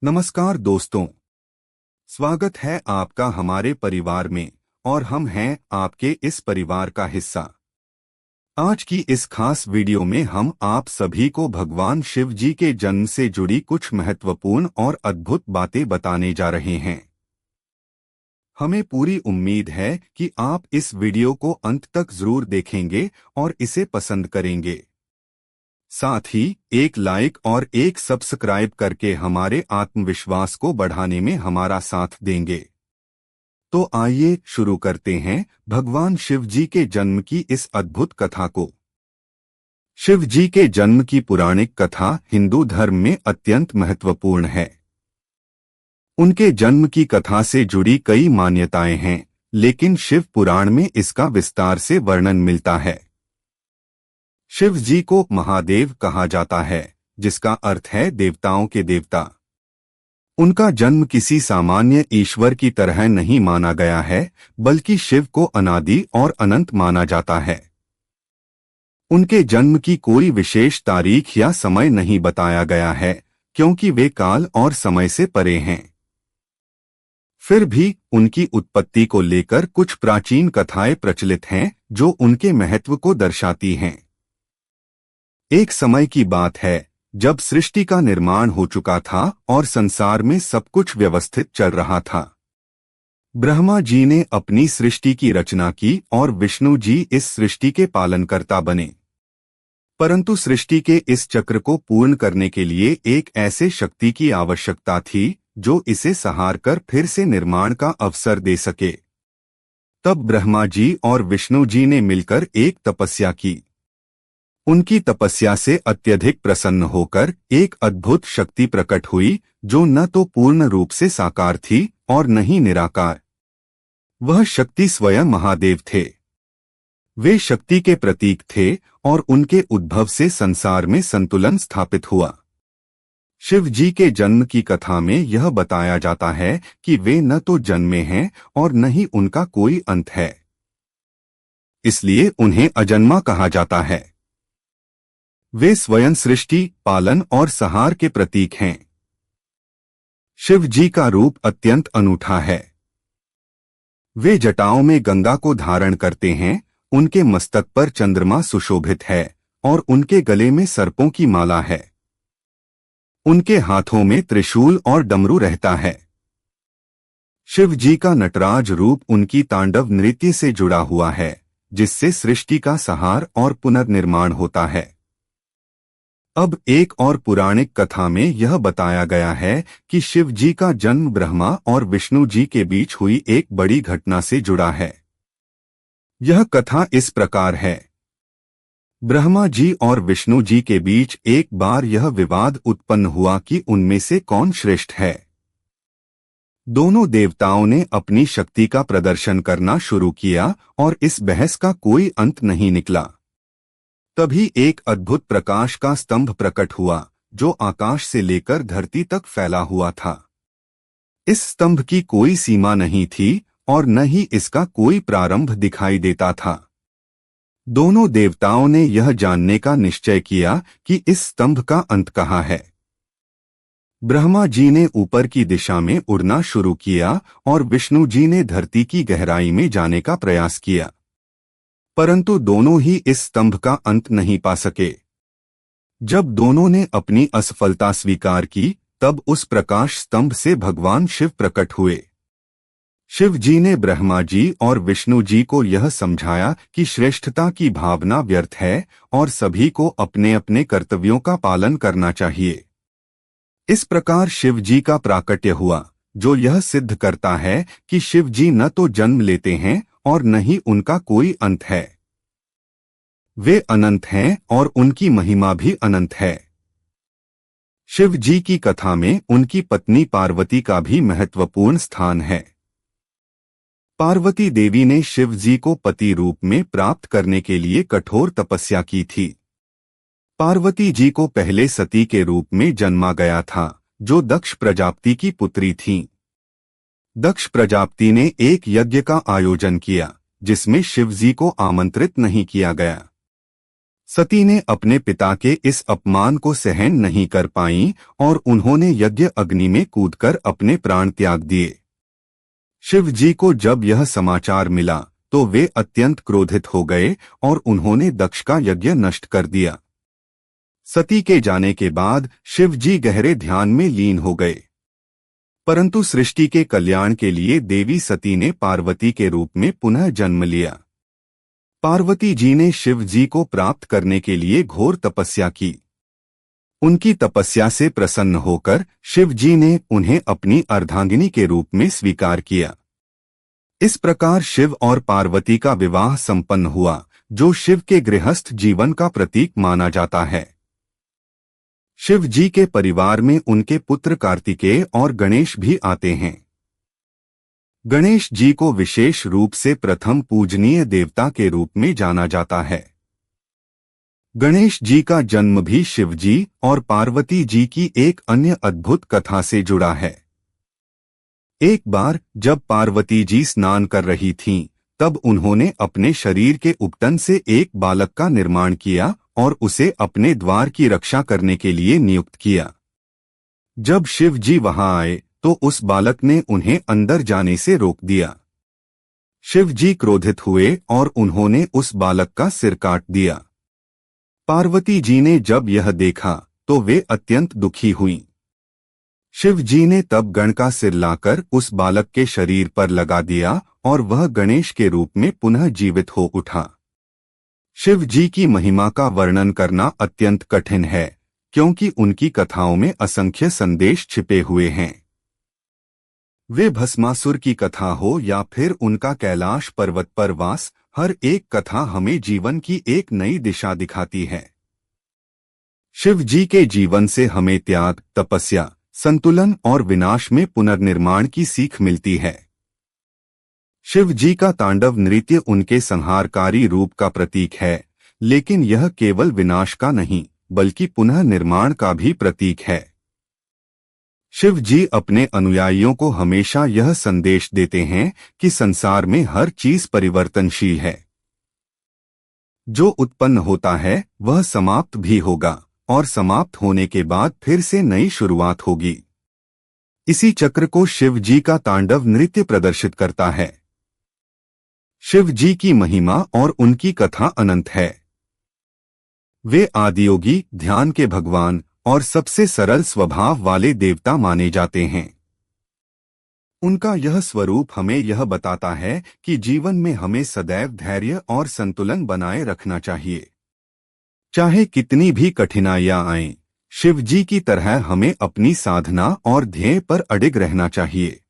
नमस्कार दोस्तों, स्वागत है आपका हमारे परिवार में और हम हैं आपके इस परिवार का हिस्सा। आज की इस खास वीडियो में हम आप सभी को भगवान शिव जी के जन्म से जुड़ी कुछ महत्वपूर्ण और अद्भुत बातें बताने जा रहे हैं। हमें पूरी उम्मीद है कि आप इस वीडियो को अंत तक जरूर देखेंगे और इसे पसंद करेंगे। साथ ही एक लाइक और एक सब्सक्राइब करके हमारे आत्मविश्वास को बढ़ाने में हमारा साथ देंगे। तो आइए शुरू करते हैं भगवान शिव जी के जन्म की इस अद्भुत कथा को। शिव जी के जन्म की पौराणिक कथा हिंदू धर्म में अत्यंत महत्वपूर्ण है। उनके जन्म की कथा से जुड़ी कई मान्यताएं हैं, लेकिन शिव पुराण में इसका विस्तार से वर्णन मिलता है। शिव जी को महादेव कहा जाता है, जिसका अर्थ है देवताओं के देवता। उनका जन्म किसी सामान्य ईश्वर की तरह नहीं माना गया है, बल्कि शिव को अनादि और अनंत माना जाता है। उनके जन्म की कोई विशेष तारीख या समय नहीं बताया गया है, क्योंकि वे काल और समय से परे हैं। फिर भी उनकी उत्पत्ति को लेकर कुछ प्राचीन कथाएं प्रचलित हैं, जो उनके महत्व को दर्शाती हैं। एक समय की बात है जब सृष्टि का निर्माण हो चुका था और संसार में सब कुछ व्यवस्थित चल रहा था। ब्रह्मा जी ने अपनी सृष्टि की रचना की और विष्णु जी इस सृष्टि के पालनकर्ता बने। परंतु सृष्टि के इस चक्र को पूर्ण करने के लिए एक ऐसे शक्ति की आवश्यकता थी जो इसे संहार कर फिर से निर्माण का अवसर दे सके। तब ब्रह्मा जी और विष्णु जी ने मिलकर एक तपस्या की। उनकी तपस्या से अत्यधिक प्रसन्न होकर एक अद्भुत शक्ति प्रकट हुई, जो न तो पूर्ण रूप से साकार थी और न ही निराकार। वह शक्ति स्वयं महादेव थे। वे शक्ति के प्रतीक थे और उनके उद्भव से संसार में संतुलन स्थापित हुआ। शिव जी के जन्म की कथा में यह बताया जाता है कि वे न तो जन्मे हैं और न ही उनका कोई अंत है। इसलिए उन्हें अजन्मा कहा जाता है। वे स्वयं सृष्टि, पालन और संहार के प्रतीक हैं। शिव जी का रूप अत्यंत अनूठा है। वे जटाओं में गंगा को धारण करते हैं, उनके मस्तक पर चंद्रमा सुशोभित है और उनके गले में सर्पों की माला है। उनके हाथों में त्रिशूल और डमरू रहता है। शिव जी का नटराज रूप उनकी तांडव नृत्य से जुड़ा हुआ है, जिससे सृष्टि का संहार और पुनर्निर्माण होता है। अब एक और पौराणिक कथा में यह बताया गया है कि शिव जी का जन्म ब्रह्मा और विष्णु जी के बीच हुई एक बड़ी घटना से जुड़ा है। यह कथा इस प्रकार है। ब्रह्मा जी और विष्णु जी के बीच एक बार यह विवाद उत्पन्न हुआ कि उनमें से कौन श्रेष्ठ है। दोनों देवताओं ने अपनी शक्ति का प्रदर्शन करना शुरू किया और इस बहस का कोई अंत नहीं निकला। तभी एक अद्भुत प्रकाश का स्तंभ प्रकट हुआ, जो आकाश से लेकर धरती तक फैला हुआ था। इस स्तंभ की कोई सीमा नहीं थी और न ही इसका कोई प्रारंभ दिखाई देता था। दोनों देवताओं ने यह जानने का निश्चय किया कि इस स्तंभ का अंत कहाँ है। ब्रह्मा जी ने ऊपर की दिशा में उड़ना शुरू किया और विष्णु जी ने धरती की गहराई में जाने का प्रयास किया, परंतु दोनों ही इस स्तंभ का अंत नहीं पा सके। जब दोनों ने अपनी असफलता स्वीकार की, तब उस प्रकाश स्तंभ से भगवान शिव प्रकट हुए। शिव जी ने ब्रह्मा जी और विष्णु जी को यह समझाया कि श्रेष्ठता की भावना व्यर्थ है और सभी को अपने अपने कर्तव्यों का पालन करना चाहिए। इस प्रकार शिव जी का प्राकट्य हुआ, जो यह सिद्ध करता है कि शिव जी न तो जन्म लेते हैं और न ही उनका कोई अंत है। वे अनंत हैं और उनकी महिमा भी अनंत है। शिव जी की कथा में उनकी पत्नी पार्वती का भी महत्वपूर्ण स्थान है। पार्वती देवी ने शिव जी को पति रूप में प्राप्त करने के लिए कठोर तपस्या की थी। पार्वती जी को पहले सती के रूप में जन्मा गया था, जो दक्ष प्रजापति की पुत्री थीं। दक्ष प्रजापति ने एक यज्ञ का आयोजन किया, जिसमें शिव जी को आमंत्रित नहीं किया गया। सती ने अपने पिता के इस अपमान को सहन नहीं कर पाई और उन्होंने यज्ञ अग्नि में कूदकर अपने प्राण त्याग दिए। शिव जी को जब यह समाचार मिला तो वे अत्यंत क्रोधित हो गए और उन्होंने दक्ष का यज्ञ नष्ट कर दिया। सती के जाने के बाद शिव जी गहरे ध्यान में लीन हो गए। परंतु सृष्टि के कल्याण के लिए देवी सती ने पार्वती के रूप में पुनः जन्म लिया। पार्वती जी ने शिव जी को प्राप्त करने के लिए घोर तपस्या की। उनकी तपस्या से प्रसन्न होकर शिव जी ने उन्हें अपनी अर्धांगिनी के रूप में स्वीकार किया। इस प्रकार शिव और पार्वती का विवाह संपन्न हुआ, जो शिव के गृहस्थ जीवन का प्रतीक माना जाता है। शिव जी के परिवार में उनके पुत्र कार्तिकेय और गणेश भी आते हैं। गणेश जी को विशेष रूप से प्रथम पूजनीय देवता के रूप में जाना जाता है। गणेश जी का जन्म भी शिव जी और पार्वती जी की एक अन्य अद्भुत कथा से जुड़ा है। एक बार जब पार्वती जी स्नान कर रही थीं, तब उन्होंने अपने शरीर के उपटन से एक बालक का निर्माण किया और उसे अपने द्वार की रक्षा करने के लिए नियुक्त किया। जब शिव जी वहां आए तो उस बालक ने उन्हें अंदर जाने से रोक दिया। शिव जी क्रोधित हुए और उन्होंने उस बालक का सिर काट दिया। पार्वती जी ने जब यह देखा तो वे अत्यंत दुखी हुईं। शिव जी ने तब गण का सिर लाकर उस बालक के शरीर पर लगा दिया और वह गणेश के रूप में पुनः जीवित हो उठा। शिव जी की महिमा का वर्णन करना अत्यंत कठिन है, क्योंकि उनकी कथाओं में असंख्य संदेश छिपे हुए हैं। वे भस्मासुर की कथा हो या फिर उनका कैलाश पर्वत पर वास, हर एक कथा हमें जीवन की एक नई दिशा दिखाती है। शिव जी के जीवन से हमें त्याग, तपस्या, संतुलन और विनाश में पुनर्निर्माण की सीख मिलती है। शिव जी का तांडव नृत्य उनके संहारकारी रूप का प्रतीक है, लेकिन यह केवल विनाश का नहीं बल्कि पुनः निर्माण का भी प्रतीक है। शिव जी अपने अनुयायियों को हमेशा यह संदेश देते हैं कि संसार में हर चीज परिवर्तनशील है। जो उत्पन्न होता है वह समाप्त भी होगा और समाप्त होने के बाद फिर से नई शुरुआत होगी। इसी चक्र को शिव जी का तांडव नृत्य प्रदर्शित करता है। शिव जी की महिमा और उनकी कथा अनंत है। वे आदियोगी, ध्यान के भगवान और सबसे सरल स्वभाव वाले देवता माने जाते हैं। उनका यह स्वरूप हमें यह बताता है कि जीवन में हमें सदैव धैर्य और संतुलन बनाए रखना चाहिए। चाहे कितनी भी कठिनाइयां आएं, शिव जी की तरह हमें अपनी साधना और ध्येय पर अडिग रहना चाहिए।